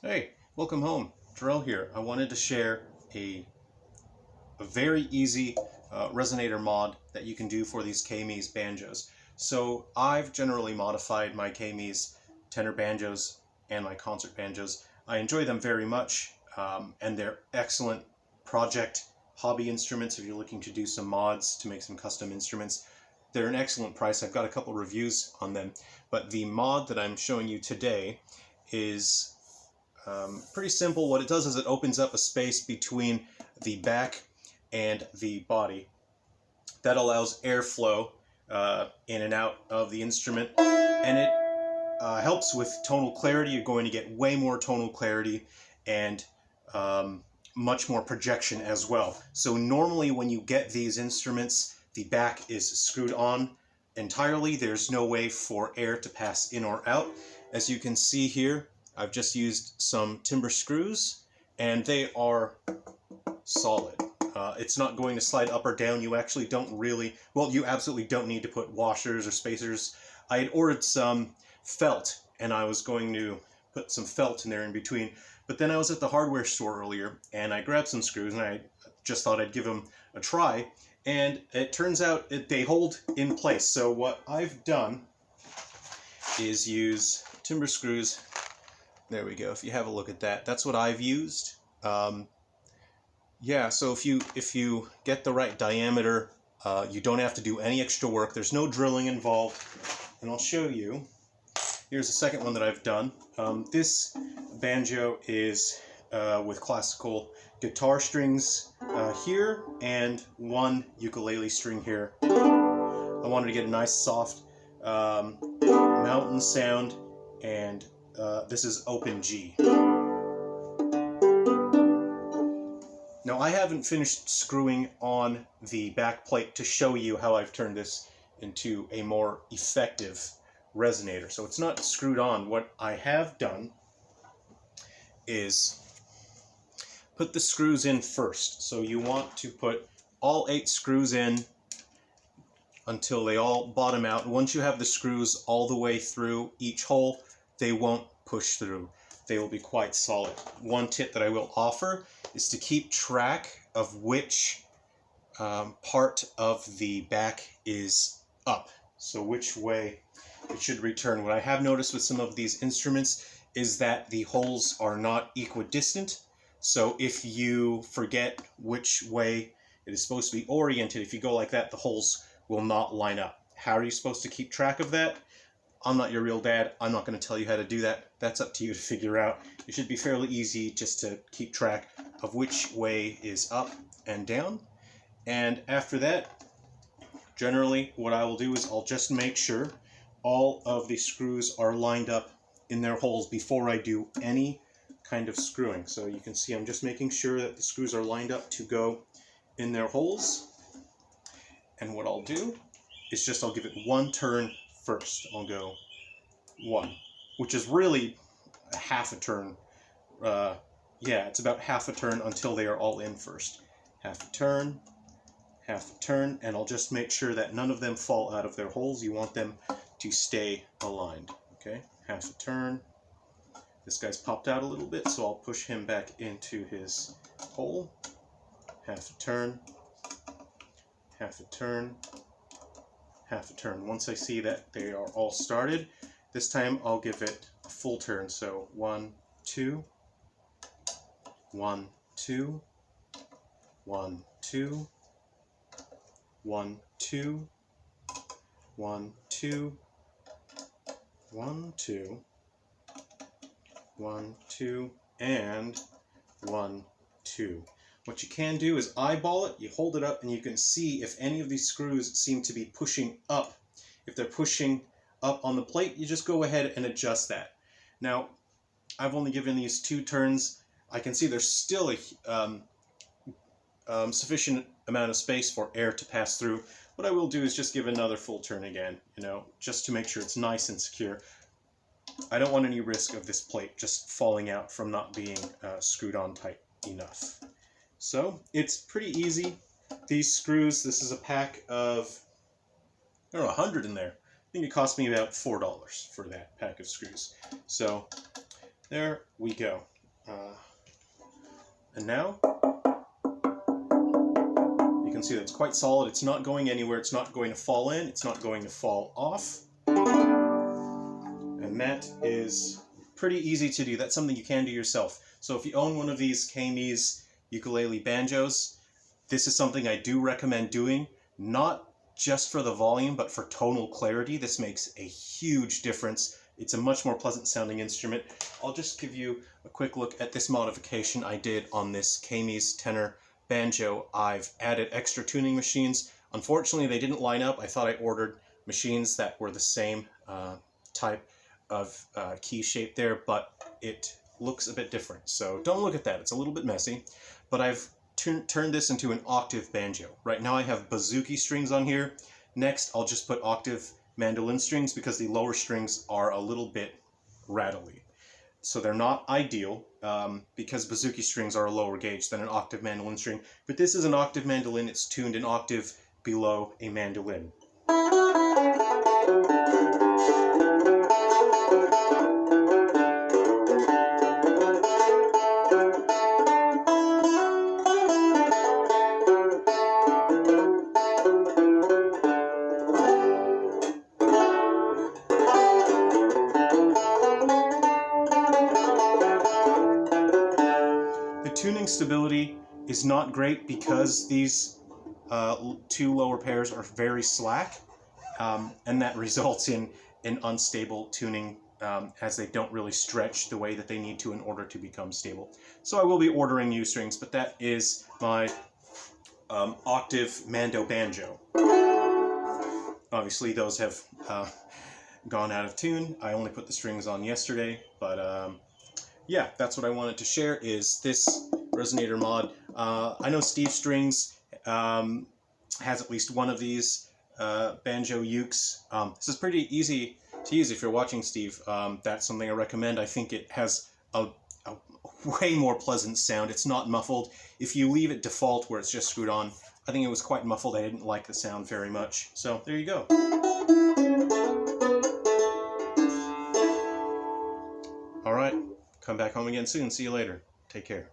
Hey, welcome home. Terrell here. I wanted to share a very easy Resonator mod that you can do for these Kmise banjos. So I've generally modified my Kmise tenor banjos and my concert banjos. I enjoy them very much, and they're excellent project hobby instruments if you're looking to do some mods to make some custom instruments. They're an excellent price. I've got a couple reviews on them, but the mod that I'm showing you today is pretty simple. What it does is it opens up a space between the back and the body. That allows airflow in and out of the instrument, and it helps with tonal clarity. You're going to get way more tonal clarity and much more projection as well. So normally when you get these instruments, the back is screwed on entirely. There's no way for air to pass in or out. As you can see here, I've just used some timber screws, and they are solid. It's not going to slide up or down. You actually don't really, well, you absolutely don't need to put washers or spacers. I had ordered some felt, and I was going to put some felt in there in between, but then I was at the hardware store earlier, and I grabbed some screws, and I just thought I'd give them a try, and it turns out they hold in place. So what I've done is use timber screws. There we go. If you have a look at that, that's what I've used. Yeah, so if you get the right diameter, you don't have to do any extra work. There's no drilling involved, and I'll show you. Here's the second one that I've done. This banjo is with classical guitar strings here and one ukulele string here. I wanted to get a nice soft mountain sound, and this is open G. Now I haven't finished screwing on the back plate to show you how I've turned this into a more effective resonator. So it's not screwed on. What I have done is put the screws in first. So you want to put all 8 screws in until they all bottom out. Once you have the screws all the way through each hole, they won't push through. They will be quite solid. One tip that I will offer is to keep track of which part of the back is up. So which way it should return. What I have noticed with some of these instruments is that the holes are not equidistant. So if you forget which way it is supposed to be oriented, if you go like that, the holes will not line up. How are you supposed to keep track of that? I'm not your real dad. I'm not going to tell you how to do that. That's up to you to figure out. It should be fairly easy just to keep track of which way is up and down. And after that, generally what I will do is I'll just make sure all of the screws are lined up in their holes before I do any kind of screwing. So you can see I'm just making sure that the screws are lined up to go in their holes. And what I'll do is just I'll give it one turn first. I'll go 1, which is really a half a turn. Yeah, it's about half a turn until they are all in first. Half a turn, and I'll just make sure that none of them fall out of their holes. You want them to stay aligned. Okay, half a turn. This guy's popped out a little bit, so I'll push him back into his hole. Half a turn, half a turn, half a turn. Once I see that they are all started, this time I'll give it a full turn. So 1, 2, 1, 2, 1, 2, 1, 2, 1, 2, 1, 2, 1, 2, and 1, 2. What you can do is eyeball it, you hold it up, and you can see if any of these screws seem to be pushing up. If they're pushing up on the plate, you just go ahead and adjust that. Now, I've only given these 2 turns. I can see there's still a sufficient amount of space for air to pass through. What I will do is just give another full turn again, just to make sure it's nice and secure. I don't want any risk of this plate just falling out from not being screwed on tight enough. So it's pretty easy. These screws, this is a pack of, I don't know, 100 in there. I think it cost me about $4 for that pack of screws. So there we go. And now, you can see that it's quite solid. It's not going anywhere. It's not going to fall in. It's not going to fall off. And that is pretty easy to do. That's something you can do yourself. So if you own one of these Kmise ukulele banjos, this is something I do recommend doing, not just for the volume, but for tonal clarity. This makes a huge difference. It's a much more pleasant sounding instrument. I'll just give you a quick look at this modification I did on this Kmise tenor banjo. I've added extra tuning machines. Unfortunately, they didn't line up. I thought I ordered machines that were the same type of key shape there, but it looks a bit different. So don't look at that. It's a little bit messy, but I've turned this into an octave banjo. Right now I have bouzouki strings on here. Next, I'll just put octave mandolin strings because the lower strings are a little bit rattly. So they're not ideal because bouzouki strings are a lower gauge than an octave mandolin string. But this is an octave mandolin. It's tuned an octave below a mandolin. Tuning stability is not great because these two lower pairs are very slack, and that results in an unstable tuning as they don't really stretch the way that they need to in order to become stable. So I will be ordering new strings, but that is my octave mando banjo. Obviously those have gone out of tune. I only put the strings on yesterday, but yeah, that's what I wanted to share, is this Resonator Mod. I know Steve Strings has at least one of these Banjo Ukes. This is pretty easy to use if you're watching, Steve. That's something I recommend. I think it has a way more pleasant sound. It's not muffled. If you leave it default where it's just screwed on, I think it was quite muffled. I didn't like the sound very much. So there you go. All right. Come back home again soon. See you later. Take care.